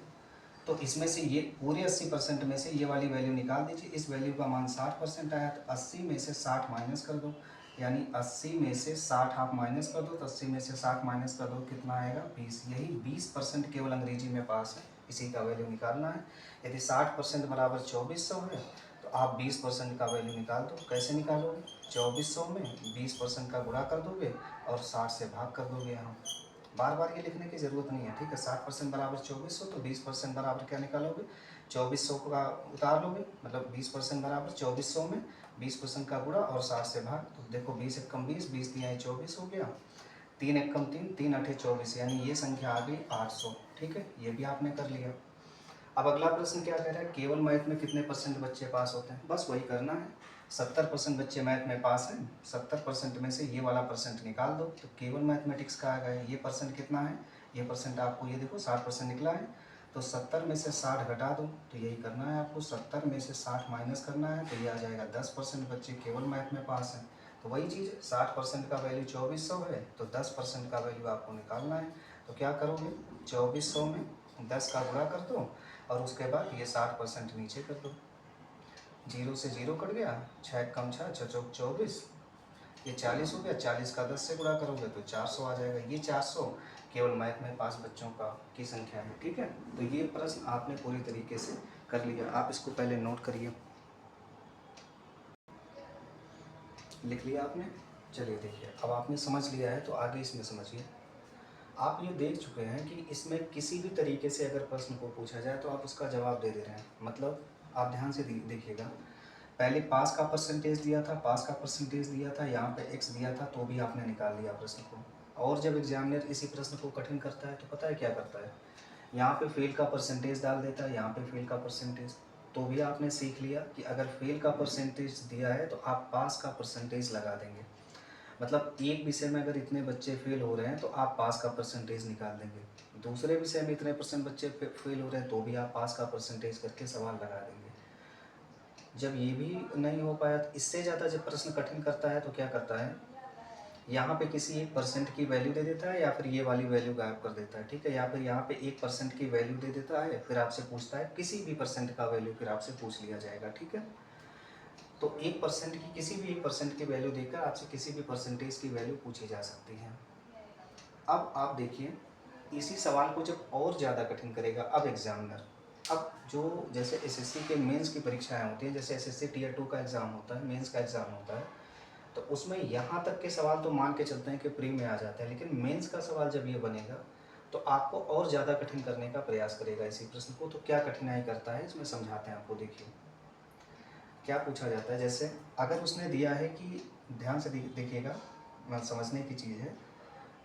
तो इसमें से ये पूरे 80% में से ये वाली वैल्यू निकाल दीजिए। इस वैल्यू का मान 60% आया, तो 80 में से 60 माइनस कर दो, यानी 80 में से 60 आप माइनस कर दो, तो 80 में से 60 माइनस कर दो, कितना आएगा 20। यही 20% केवल अंग्रेजी में पास है, इसी का वैल्यू निकालना है। यदि 60% बराबर 2400 है तो आप 20% का वैल्यू निकाल दो। कैसे निकालोगे, 2400 में 20% का गुणा कर दोगे और 60 से भाग कर दोगे। यहाँ बार बार ये लिखने की ज़रूरत नहीं है, ठीक है। 60% बराबर 2400, तो 20% बराबर क्या निकालोगे, 2400 का उतार लोगे, मतलब 20% बराबर 2400 में 20% का गुणा और 60 से भाग। तो देखो 20 एकम 20, 20 दिया 24 हो गया, 3 एकम 3, 3 अठे 24, यानी ये संख्या आ गई 800, ठीक है। ये भी आपने कर लिया। अब अगला प्रश्न क्या कह रहा है, केवल मैथ में कितने परसेंट बच्चे पास होते हैं। बस वही करना है, 70% बच्चे मैथ में पास हैं, 70% में से ये वाला परसेंट निकाल दो, तो केवल मैथमेटिक्स का आ गया। ये परसेंट कितना है, ये परसेंट आपको ये देखो 60% निकला है, तो 70 में से 60 घटा दो, तो यही करना है आपको, 70 में से 60 माइनस करना है, तो ये आ जाएगा 10% बच्चे केवल मैथ में पास हैं। तो वही चीज़, 60% का वैल्यू 2400 है, तो 10% का वैल्यू आपको निकालना है। तो क्या करोगे, 2400 में 10 का गुणा कर दो और उसके बाद ये 60% नीचे कर दो, 0 से 0 कट गया, 6 कम 6, 6 चौक 24, ये 40 हो गया, 40 का 10 से गुणा करोगे तो 400 आ जाएगा। ये 400 केवल मैथ में पास बच्चों का की संख्या है, ठीक है। तो ये प्रश्न आपने पूरी तरीके से कर लिया। आप इसको पहले नोट करिए, लिख लिया आपने। चलिए देखिए, अब आपने समझ लिया है तो आगे इसमें समझिए। आप ये देख चुके हैं कि इसमें किसी भी तरीके से अगर प्रश्न को पूछा जाए तो आप उसका जवाब दे रहे हैं। मतलब आप ध्यान से देखिएगा, पहले पास का परसेंटेज दिया था, पास का परसेंटेज दिया था, यहाँ पे एक्स दिया था, तो भी आपने निकाल लिया प्रश्न को। और जब एग्जामिनर इसी प्रश्न को कठिन करता है तो पता है क्या करता है, यहाँ पे फेल का परसेंटेज डाल देता है, यहाँ पे फेल का परसेंटेज। तो भी आपने सीख लिया कि अगर फेल का परसेंटेज दिया है तो आप पास का परसेंटेज लगा देंगे। मतलब एक विषय में अगर इतने बच्चे फेल हो रहे हैं तो आप पास का परसेंटेज निकाल देंगे, दूसरे विषय में इतने % बच्चे फेल हो रहे हैं तो भी आप पास का परसेंटेज करके सवाल लगा देंगे। जब ये भी नहीं हो पाया, तो इससे ज़्यादा जब प्रश्न कठिन करता है तो क्या करता है, यहाँ पे किसी एक % की वैल्यू दे देता है, या फिर ये वाली वैल्यू गायब कर देता है, ठीक है। या फिर यहाँ पे 1% की वैल्यू दे देता है, फिर आपसे पूछता है किसी भी % का वैल्यू फिर आपसे पूछ लिया जाएगा, ठीक है। तो 1% की, किसी भी 1% की वैल्यू देकर आपसे किसी भी परसेंटेज की वैल्यू पूछी जा सकती है। अब आप देखिए, इसी सवाल को जब और ज़्यादा कठिन करेगा अब एग्जामिनर, अब जो जैसे एसएससी के मेंस की परीक्षाएं होती हैं, जैसे एसएससी टियर 2 का एग्ज़ाम होता है, मेंस का एग्ज़ाम होता है, तो उसमें यहाँ तक के सवाल तो मान के चलते हैं कि प्री में आ जाते हैं, लेकिन मेंस का सवाल जब ये बनेगा तो आपको और ज़्यादा कठिन करने का प्रयास करेगा इसी प्रश्न को। तो क्या कठिनाई करता है इसमें समझाते हैं आपको। देखिए क्या पूछा जाता है, जैसे अगर उसने दिया है कि, ध्यान से देखिएगा, समझने की चीज़ है,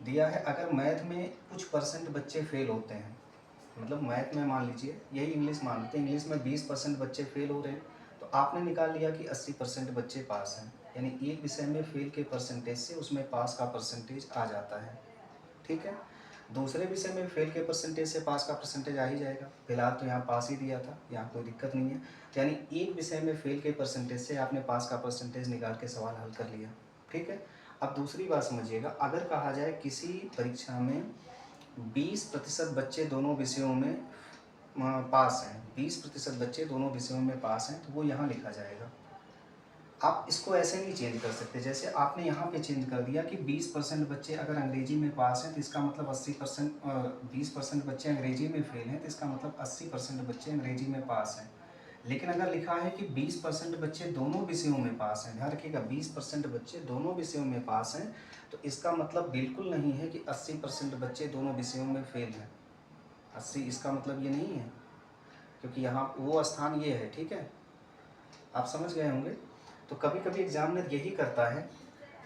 दिया है अगर मैथ में कुछ % बच्चे फेल होते हैं, मतलब मैथ में मान लीजिए, यही इंग्लिश मान लेते हैं, इंग्लिश में 20% बच्चे फेल हो रहे हैं, तो आपने निकाल लिया कि 80% बच्चे पास हैं, यानी एक विषय में फेल के परसेंटेज से उसमें पास का परसेंटेज आ जाता है, ठीक है। दूसरे विषय में फेल के परसेंटेज से पास का परसेंटेज आ ही जाएगा, फिलहाल तो यहाँ पास ही दिया था, यहाँ कोई दिक्कत नहीं है। यानी एक विषय में फेल के परसेंटेज से आपने पास का परसेंटेज निकाल के सवाल हल कर लिया, ठीक है। अब दूसरी बात समझिएगा, अगर कहा जाए किसी परीक्षा में 20% बच्चे दोनों विषयों में पास हैं, 20% बच्चे दोनों विषयों में पास हैं, तो वो यहाँ लिखा जाएगा। आप इसको ऐसे नहीं चेंज कर सकते, जैसे आपने यहाँ पे चेंज कर दिया कि 20% बच्चे अगर अंग्रेजी में पास हैं तो इसका मतलब 80%, 20% बच्चे अंग्रेजी में फेल हैं तो इसका मतलब 80% बच्चे अंग्रेजी में पास हैं। लेकिन अगर लिखा है कि 20% बच्चे दोनों विषयों में पास हैं, ध्यान रखिएगा 20% बच्चे दोनों विषयों में पास हैं, तो इसका मतलब बिल्कुल नहीं है कि 80% बच्चे दोनों विषयों में फेल हैं। 80 इसका मतलब ये नहीं है, क्योंकि यहाँ वो स्थान ये है, ठीक है, आप समझ गए होंगे। तो कभी कभी एग्जामिनर यही करता है,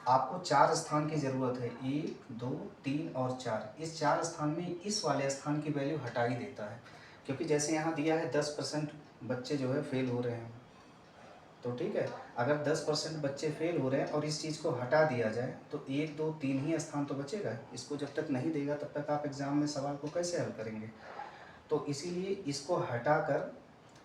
आपको 4 स्थान की ज़रूरत है, 1 2 3 और 4, इस 4 स्थान में इस वाले स्थान की वैल्यू हटा ही देता है, क्योंकि जैसे यहाँ दिया है 10% बच्चे जो है फेल हो रहे हैं, तो ठीक है, अगर 10% बच्चे फेल हो रहे हैं और इस चीज़ को हटा दिया जाए तो 1, 2, 3 ही स्थान तो बचेगा। इसको जब तक नहीं देगा तब तक आप एग्ज़ाम में सवाल को कैसे हल करेंगे। तो इसीलिए इसको हटाकर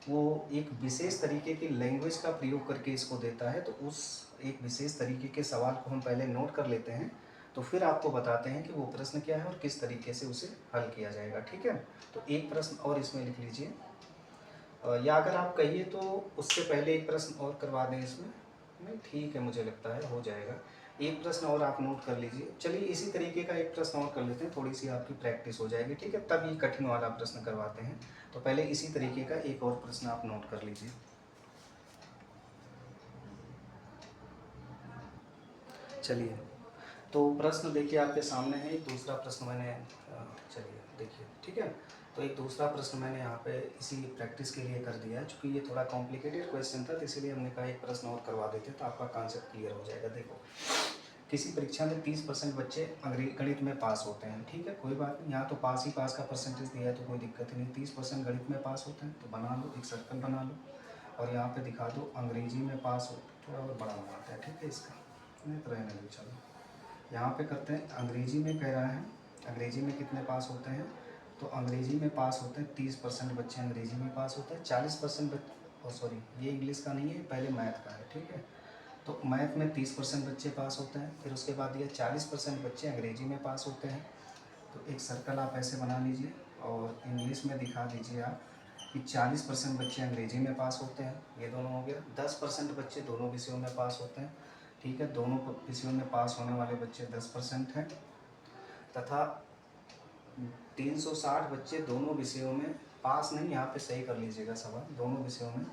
वो एक विशेष तरीके की लैंग्वेज का प्रयोग करके इसको देता है। तो उस एक विशेष तरीके के सवाल को हम पहले नोट कर लेते हैं, तो फिर आपको बताते हैं कि वो प्रश्न क्या है और किस तरीके से उसे हल किया जाएगा। ठीक है, तो एक प्रश्न और इसमें लिख लीजिए, या अगर आप कहिए तो उससे पहले एक प्रश्न और करवा दें इसमें। नहीं ठीक है, मुझे लगता है हो जाएगा। एक प्रश्न और आप नोट कर लीजिए। चलिए इसी तरीके का एक प्रश्न और कर लेते हैं, थोड़ी सी आपकी प्रैक्टिस हो जाएगी। ठीक है, तब ये कठिन वाला प्रश्न करवाते हैं। तो पहले इसी तरीके का एक और प्रश्न आप नोट कर लीजिए। चलिए, तो प्रश्न देखिए आपके सामने है। एक दूसरा प्रश्न मैंने चलिए देखिए, ठीक है, तो एक दूसरा प्रश्न मैंने यहाँ पे इसी प्रैक्टिस के लिए कर दिया है। चूँकि ये थोड़ा कॉम्प्लिकेटेड क्वेश्चन था तो इसीलिए हमने कहा एक प्रश्न और करवा देते तो आपका कॉन्सेप्ट क्लियर हो जाएगा। देखो, किसी परीक्षा में 30% बच्चे गणित में पास होते हैं। ठीक है, कोई बात नहीं, यहाँ तो पास ही पास का परसेंटेज दिया है तो कोई दिक्कत ही नहीं। 30% गणित में पास होते हैं तो बना लो, एक सर्कल बना लो और यहाँ पे दिखा दो अंग्रेजी में पास हो। थोड़ा और बड़ा बनाते हैं, ठीक है, इसका नहीं तो रहने दो। चलो यहाँ पे करते हैं, अंग्रेजी में कह रहा है, अंग्रेजी में कितने पास होते हैं, तो अंग्रेजी में पास होते हैं 30% बच्चे अंग्रेजी में पास होते हैं। 40% सॉरी, ये इंग्लिश का नहीं है, पहले मैथ का है। ठीक है, तो मैथ में 30% बच्चे पास होते हैं। फिर उसके बाद ये 40% बच्चे अंग्रेजी में पास होते हैं। तो एक सर्कल आप ऐसे बना लीजिए और इंग्लिश में दिखा दीजिए आप कि 40% बच्चे अंग्रेजी में पास होते हैं, ये दोनों हो गया। 10% बच्चे दोनों विषयों में पास होते हैं। ठीक है, दोनों विषयों में पास होने वाले बच्चे 10% हैं। तथा 360 बच्चे दोनों विषयों में पास नहीं, यहाँ पे सही कर लीजिएगा सवाल, दोनों विषयों में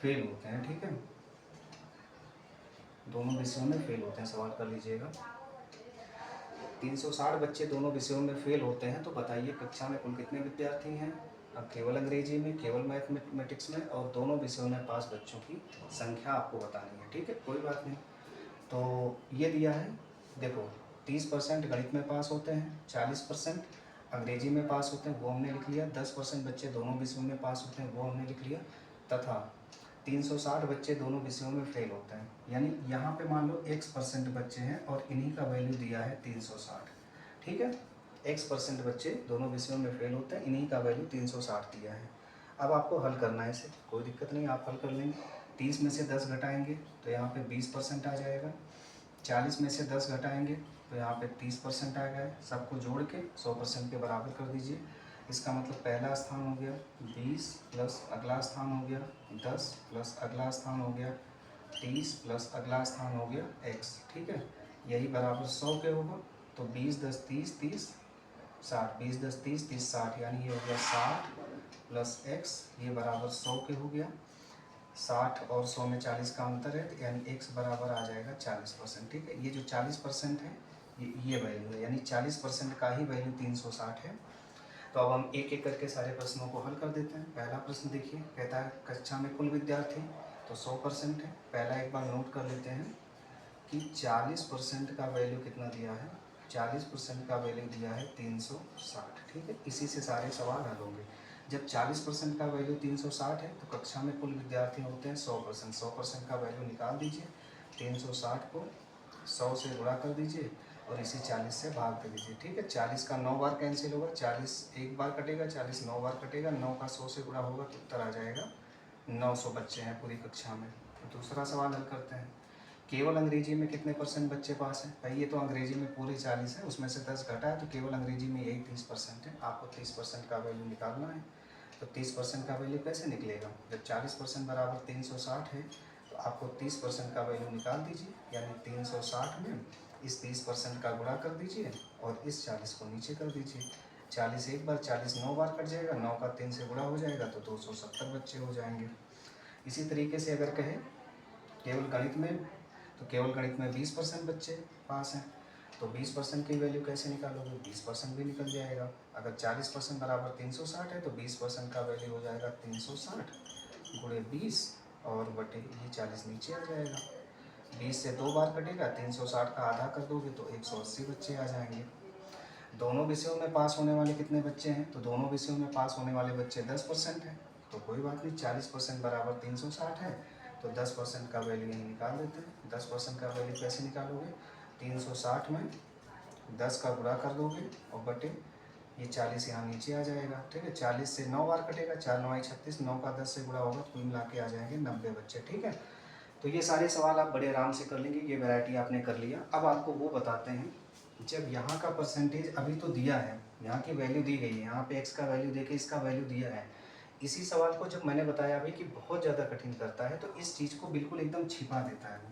फेल होते हैं। ठीक है, दोनों विषयों में फेल होते हैं, सवाल कर लीजिएगा। 360 बच्चे दोनों विषयों में फेल होते हैं, तो बताइए कक्षा में कुल कितने विद्यार्थी हैं। अब केवल अंग्रेजी में, केवल मैथमेटिक्स में और दोनों विषयों में पास बच्चों की संख्या आपको बतानी है। ठीक है, कोई बात नहीं। तो ये दिया है, देखो 30% गणित में पास होते हैं, 40% अंग्रेजी में पास होते हैं, वो हमने लिख लिया। 10% बच्चे दोनों विषयों में पास होते हैं, वो हमने लिख लिया। तथा 360 बच्चे दोनों विषयों में फेल होते हैं। यानी यहाँ पे मान लो x% बच्चे हैं और इन्हीं का वैल्यू दिया है 360। ठीक है, x% बच्चे दोनों विषयों में फेल होते हैं, इन्हीं का वैल्यू 360 दिया है। अब आपको हल करना है इसे, कोई दिक्कत नहीं, आप हल कर लेंगे। 30 में से 10 घटाएंगे तो यहाँ पे 20% आ जाएगा। 40 में से 10 घटाएंगे तो यहाँ पे 30% आ गया। सबको जोड़ के 100% के बराबर कर दीजिए। इसका मतलब पहला स्थान हो गया 20 प्लस अगला स्थान हो गया 10 प्लस अगला स्थान हो गया 30 प्लस अगला स्थान हो गया x। ठीक है, यही बराबर 100 के होगा। तो 20 10 30 30 60, 20 10 30 30 60, यानी ये हो गया 60 प्लस x, ये बराबर 100 के हो गया। 60 और 100 में 40 का अंतर है, तो यानी x बराबर आ जाएगा 40%। ठीक है, ये जो 40% है ये वैल्यू है, यानी 40% का ही वैल्यू 360 है। तो अब हम एक एक करके सारे प्रश्नों को हल कर देते हैं। पहला प्रश्न देखिए, कहता है कक्षा में कुल विद्यार्थी, तो 100% है। पहला एक बार नोट कर लेते हैं कि 40% का वैल्यू कितना दिया है, 40% का वैल्यू दिया है 360। ठीक है, इसी से सारे सवाल हल होंगे। जब 40% का वैल्यू 360 है तो कक्षा में कुल विद्यार्थी होते हैं 100%। 100% का वैल्यू निकाल दीजिए, 360 को 100 से गुणा कर दीजिए और इसे 40 से भाग दे दीजिए। ठीक है, 40 का 9 बार कैंसिल होगा, 40 एक बार कटेगा, 40 9 बार कटेगा, 9 का 100 से गुणा होगा तो उत्तर आ जाएगा 900 बच्चे हैं पूरी कक्षा में। तो दूसरा सवाल हल करते हैं। केवल अंग्रेजी में कितने % बच्चे पास हैं। भाई ये तो अंग्रेजी में पूरे 40 है, उसमें से 10 घटा है, तो केवल अंग्रेजी में यही 30% है। आपको 30% का वैल्यू निकालना है। तो 30% का वैल्यू कैसे निकलेगा, जब 40% बराबर 360 है तो आपको 30% का वैल्यू निकाल दीजिए, यानी 360 में इस 30% का गुणा कर दीजिए और इस 40 को नीचे कर दीजिए। 40 एक बार, 40 9 बार कट जाएगा, 9 का 3 से गुणा हो जाएगा तो 270 बच्चे हो जाएंगे। इसी तरीके से अगर कहें केवल गणित में, तो केवल गणित में 20% बच्चे पास हैं, तो 20% की वैल्यू कैसे निकालोगे, 20% भी निकल जाएगा। अगर 40% बराबर 360 है तो 20% का वैल्यू हो जाएगा 360 गुणे 20 और बटे ये 40 नीचे आ जाएगा। 20 से 2 बार कटेगा, 360 का आधा कर दोगे तो 180 बच्चे आ जाएंगे। दोनों विषयों में पास होने वाले कितने बच्चे हैं, तो दोनों विषयों में पास होने वाले बच्चे 10% हैं। तो कोई बात नहीं, 40% बराबर 360 है तो 10% का वैल्यू यहीं निकाल देते हैं। 10% का वैल्यू कैसे निकालोगे, 360 में 10 का गुणा कर दोगे और बटे ये 40 यहाँ नीचे आ जाएगा। ठीक है, 40 से 9 बार कटेगा, 4 9 36, 9 का 10 से गुणा होगा तो कुल मिला के आ जाएंगे 90 बच्चे। ठीक है, तो ये सारे सवाल आप बड़े आराम से कर लेंगे। ये वैरायटी आपने कर लिया। अब आपको वो बताते हैं, जब यहाँ का परसेंटेज अभी तो दिया है, यहाँ की वैल्यू दी गई है, यहाँ पे x का वैल्यू देके इसका वैल्यू दिया है। इसी सवाल को जब मैंने बताया अभी कि बहुत ज़्यादा कठिन करता है, तो इस चीज़ को बिल्कुल एकदम छिपा देता है वो।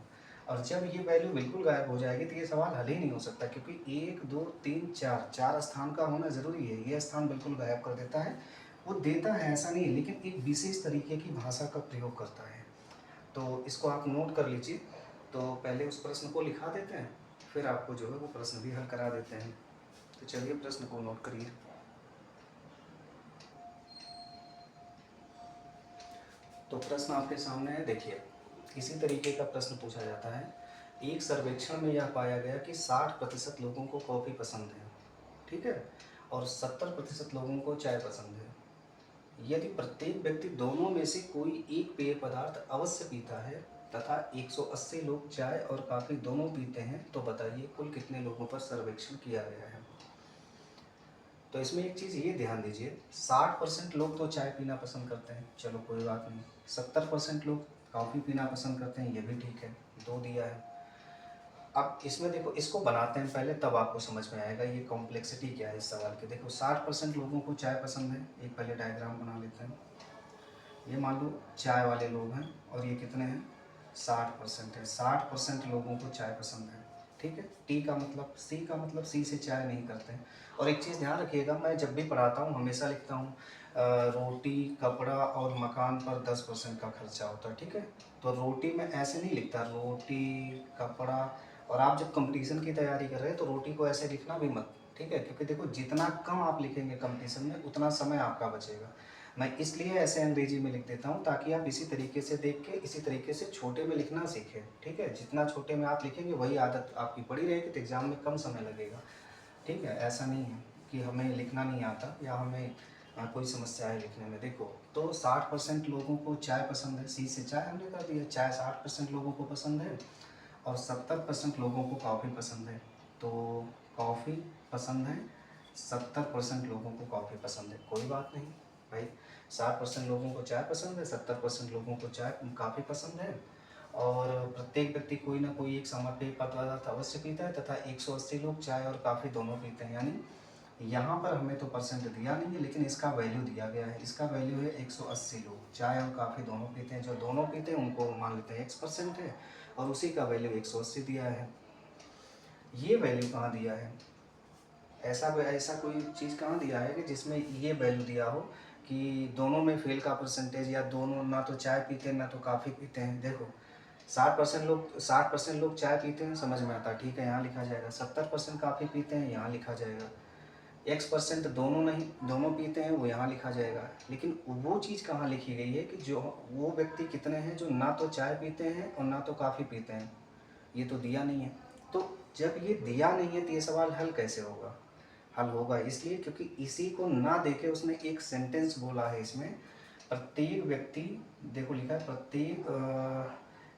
और जब ये वैल्यू बिल्कुल गायब हो जाएगी तो ये सवाल हल ही नहीं हो सकता, क्योंकि 1 2 3 4 स्थान का होना ज़रूरी है। ये स्थान बिल्कुल गायब कर देता है। वो देता है ऐसा नहीं है, लेकिन एक विशेष तरीके की भाषा का प्रयोग करता है। तो इसको आप नोट कर लीजिए। तो पहले उस प्रश्न को लिखा देते हैं, फिर आपको जो है वो प्रश्न भी हल करा देते हैं। तो चलिए प्रश्न को नोट करिए। तो प्रश्न आपके सामने है, देखिए इसी तरीके का प्रश्न पूछा जाता है। एक सर्वेक्षण में यह पाया गया कि 60% लोगों को कॉफ़ी पसंद है, ठीक है, और 70% लोगों को चाय पसंद है। यदि प्रत्येक व्यक्ति दोनों में से कोई एक पेय पदार्थ अवश्य पीता है तथा 180 लोग चाय और कॉफ़ी दोनों पीते हैं, तो बताइए कुल कितने लोगों पर सर्वेक्षण किया गया है। तो इसमें एक चीज़ ये ध्यान दीजिए, 60% लोग तो चाय पीना पसंद करते हैं, चलो कोई बात नहीं। 70% लोग कॉफ़ी पीना पसंद करते हैं, ये भी ठीक है, 2 दिया है। अब इसमें देखो, इसको बनाते हैं पहले, तब आपको समझ में आएगा ये कॉम्प्लेक्सिटी क्या है इस सवाल की। देखो 60% लोगों को चाय पसंद है, एक पहले डायग्राम बना लेते हैं। ये मान लो चाय वाले लोग हैं और ये कितने हैं, 60% है। 60% लोगों को चाय पसंद है, ठीक है। टी का मतलब, सी का मतलब, सी से चाय नहीं करते हैं। और एक चीज़ ध्यान रखिएगा, मैं जब भी पढ़ाता हूँ हमेशा लिखता हूँ रोटी कपड़ा और मकान पर 10% का खर्चा होता है, ठीक है। तो रोटी में ऐसे नहीं लिखता, रोटी कपड़ा। और आप जब कंपटीशन की तैयारी कर रहे हैं तो रोटी को ऐसे लिखना भी मत, ठीक है, क्योंकि देखो जितना कम आप लिखेंगे कंपटीशन में उतना समय आपका बचेगा। मैं इसलिए ऐसे अंग्रेजी में लिख देता हूँ ताकि आप इसी तरीके से देख के इसी तरीके से छोटे में लिखना सीखें, ठीक है। जितना छोटे में आप लिखेंगे वही आदत आपकी पड़ी रहेगी तो एग्ज़ाम में कम समय लगेगा, ठीक है। ऐसा नहीं है कि हमें लिखना नहीं आता या हमें कोई समस्या है लिखने में। देखो तो 60% लोगों को चाय पसंद है, सी से चाय हमने कर दिया, चाय 60% लोगों को पसंद है और 70% लोगों को कॉफ़ी पसंद है। तो कॉफ़ी पसंद है, 70% लोगों को कॉफ़ी पसंद है, कोई बात नहीं भाई। 60% लोगों को चाय पसंद है, 70% लोगों को चाय काफ़ी पसंद है, और प्रत्येक व्यक्ति कोई ना कोई एक पेय पदार्थ अवश्य पीता है तथा 180 लोग चाय और कॉफ़ी दोनों पीते हैं। यानी यहाँ पर हमें तो परसेंट दिया नहीं है, लेकिन इसका वैल्यू दिया गया है। इसका वैल्यू है 180 लोग चाय और कॉफ़ी दोनों पीते हैं। जो दोनों पीते हैं उनको मान लेते हैं x% है, और उसी का वैल्यू 180 दिया है। ये वैल्यू कहाँ दिया है, ऐसा कोई चीज़ कहाँ दिया है कि जिसमें ये वैल्यू दिया हो कि दोनों में फेल का परसेंटेज, या दोनों ना तो चाय पीते हैं ना तो कॉफ़ी पीते हैं। देखो 60% लोग चाय पीते हैं, समझ में आता है, ठीक है, यहाँ लिखा जाएगा। 70% कॉफ़ी पीते हैं, यहाँ लिखा जाएगा। x% दोनों नहीं, दोनों पीते हैं, वो यहाँ लिखा जाएगा। लेकिन वो चीज़ कहाँ लिखी गई है कि जो वो व्यक्ति कितने हैं जो ना तो चाय पीते हैं और ना तो कॉफ़ी पीते हैं, ये तो दिया नहीं है। तो जब ये दिया नहीं है तो ये सवाल हल कैसे होगा, हल होगा इसलिए क्योंकि इसी को ना देके उसने एक सेंटेंस बोला है इसमें, प्रत्येक व्यक्ति, देखो लिखा है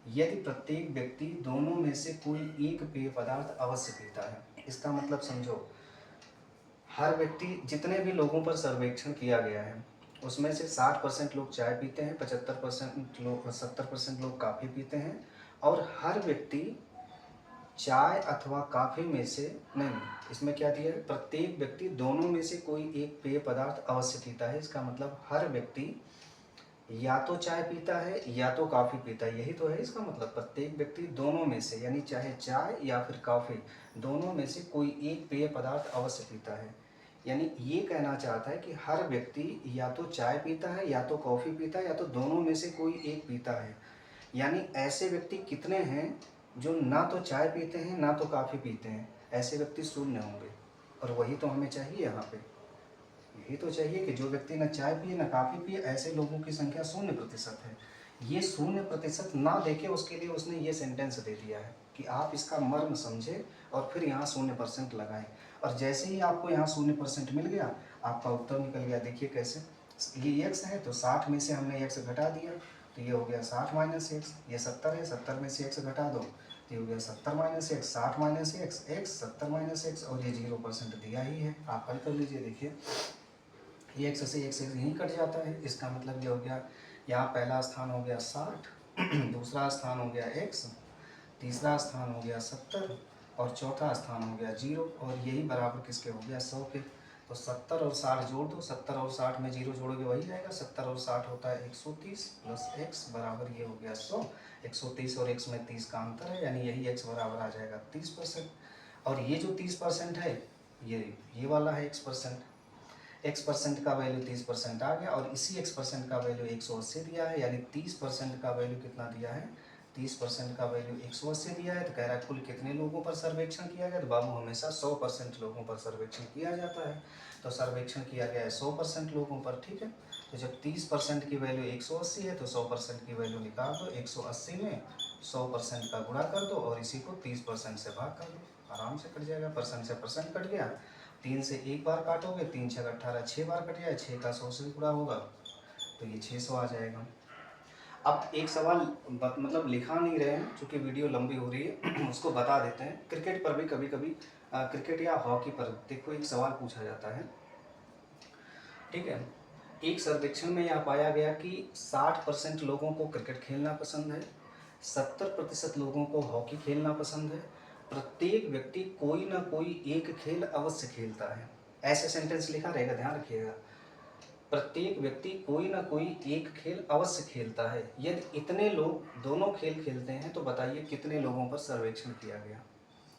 यदि प्रत्येक व्यक्ति दोनों में से कोई एक पेय पदार्थ अवश्य पीता है। इसका मतलब समझो, हर व्यक्ति, जितने भी लोगों पर सर्वेक्षण किया गया है उसमें से 60% लोग चाय पीते हैं, 75% लोग, 70% लोग कॉफ़ी पीते हैं, और हर व्यक्ति चाय अथवा कॉफ़ी में से नहीं, इसमें क्या दिया है, प्रत्येक व्यक्ति दोनों में से कोई एक पेय पदार्थ अवश्य पीता है। इसका मतलब हर व्यक्ति या तो चाय पीता है या तो कॉफ़ी पीता है, यही तो है इसका मतलब। प्रत्येक व्यक्ति दोनों में से, यानी चाहे चाय या फिर कॉफ़ी, दोनों में से कोई एक पेय पदार्थ अवश्य पीता है। यानी ये कहना चाहता है कि हर व्यक्ति या तो चाय पीता है या तो कॉफ़ी पीता है या तो दोनों में से कोई एक पीता है। यानी ऐसे व्यक्ति कितने हैं जो ना तो चाय पीते हैं ना तो कॉफ़ी पीते हैं, ऐसे व्यक्ति शून्य होंगे। और वही तो हमें चाहिए यहाँ पे, यही तो चाहिए कि जो व्यक्ति ना चाय पिए ना कॉफ़ी पिए, ऐसे लोगों की संख्या 0% है। ये 0% ना देके उसके लिए उसने ये सेंटेंस दे दिया है कि आप इसका मर्म समझे और फिर यहाँ 0% लगाएं। और जैसे ही आपको यहाँ 0% मिल गया, आपका उत्तर निकल गया। देखिए कैसे, ये x है तो 60 में से हमने x घटा दिया, तो ये हो गया 60 माइनस एक्स, ये 70 है, 70 में से एक्स घटा दो, तो ये हो गया 70 minus x, 60 minus x, x 70 minus x, और ये 0% दिया ही है। आप हल कर लीजिए, देखिए ये एक्स से एक्स यहीं कट जाता है। इसका मतलब ये हो गया, यहाँ पहला स्थान हो गया 60, दूसरा स्थान हो गया एक्स, तीसरा स्थान हो गया 70 और चौथा स्थान हो गया 0, और यही बराबर किसके हो गया 100 के। तो 70 और 60 जोड़ दो, 70 और 60 में 0 जोड़ोगे वही आएगा, 70 और 60 होता है 130 प्लस एक्स बराबर ये हो गया 100। 130 और x में 30 का अंतर है, यानी यही x बराबर आ जाएगा 30%। और ये जो 30% है ये वाला है x% का वैल्यू 30% आ गया, और इसी x% का वैल्यू 180 दिया है, यानी 30% का वैल्यू कितना दिया है, 30% का वैल्यू 180 दिया है। तो कह रहा है कुल कितने लोगों पर सर्वेक्षण किया गया, तो बाबू हमेशा 100% लोगों पर सर्वेक्षण किया जाता है, तो सर्वेक्षण किया गया है 100% लोगों पर, ठीक है। तो जब 30% की वैल्यू 180 है तो 100% की वैल्यू निकाल दो, 180 में 100% का गुणा कर दो और इसी को 30% से भाग कर दो, आराम से कट जाएगा, परसेंट से परसेंट कट गया। 3 से एक बार काटोगे, 3 6 18, 6 बार कट जाए, 6 का 100 से गुणा होगा तो ये 600 आ जाएगा। अब एक सवाल मतलब लिखा नहीं रहे हैं क्योंकि वीडियो लंबी हो रही है, उसको बता देते हैं। क्रिकेट पर भी कभी कभी क्रिकेट या हॉकी पर देखो एक सवाल पूछा जाता है, ठीक है। एक सर्वेक्षण में यह पाया गया कि 60% लोगों को क्रिकेट खेलना पसंद है, 70% लोगों को हॉकी खेलना पसंद है, प्रत्येक व्यक्ति कोई ना कोई एक खेल अवश्य खेलता है। ऐसे सेंटेंस लिखा रहेगा, ध्यान रखिएगा। प्रत्येक व्यक्ति कोई ना कोई एक खेल अवश्य खेलता है। यदि इतने लोग दोनों खेल खेलते हैं तो बताइए कितने लोगों पर सर्वेक्षण किया गया।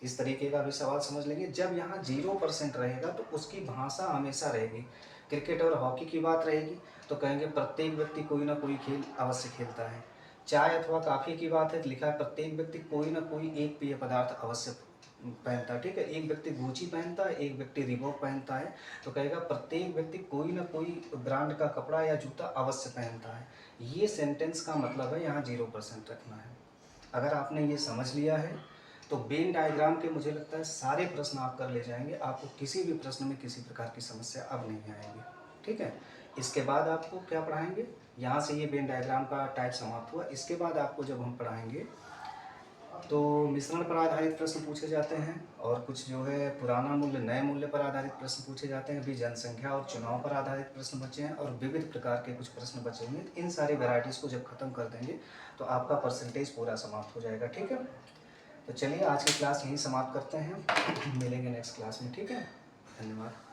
इस तरीके का भी सवाल समझ लेंगे। जब यहाँ 0% रहेगा तो उसकी भाषा हमेशा रहेगी, क्रिकेट और हॉकी की बात रहेगी तो कहेंगे प्रत्येक व्यक्ति कोई ना कोई खेल अवश्य खेलता है। चाय अथवा कॉफ़ी की बात है तो लिखा है प्रत्येक व्यक्ति कोई ना कोई एक पेय पदार्थ अवश्य पहनता है, ठीक है। एक व्यक्ति गुची पहनता है, एक व्यक्ति रिबॉक पहनता है, तो कहेगा प्रत्येक व्यक्ति कोई ना कोई ब्रांड का कपड़ा या जूता अवश्य पहनता है। ये सेंटेंस का मतलब है यहाँ 0% रखना है। अगर आपने ये समझ लिया है तो वेन डायग्राम के मुझे लगता है सारे प्रश्न आप कर ले जाएंगे, आपको किसी भी प्रश्न में किसी प्रकार की समस्या अब नहीं आएगी, ठीक है। इसके बाद आपको क्या पढ़ाएंगे, यहाँ से ये वेन डायग्राम का टाइप समाप्त हुआ। इसके बाद आपको जब हम पढ़ाएंगे तो मिश्रण पर आधारित प्रश्न पूछे जाते हैं, और कुछ जो है पुराना मूल्य नए मूल्य पर आधारित प्रश्न पूछे जाते हैं। अभी जनसंख्या और चुनाव पर आधारित प्रश्न बचे हैं, और विविध प्रकार के कुछ प्रश्न बचे हुए हैं। इन सारी वेराइटीज़ को जब खत्म कर देंगे तो आपका परसेंटेज पूरा समाप्त हो जाएगा, ठीक है। तो चलिए आज की क्लास यहीं समाप्त करते हैं, मिलेंगे नेक्स्ट क्लास में, ठीक है। धन्यवाद।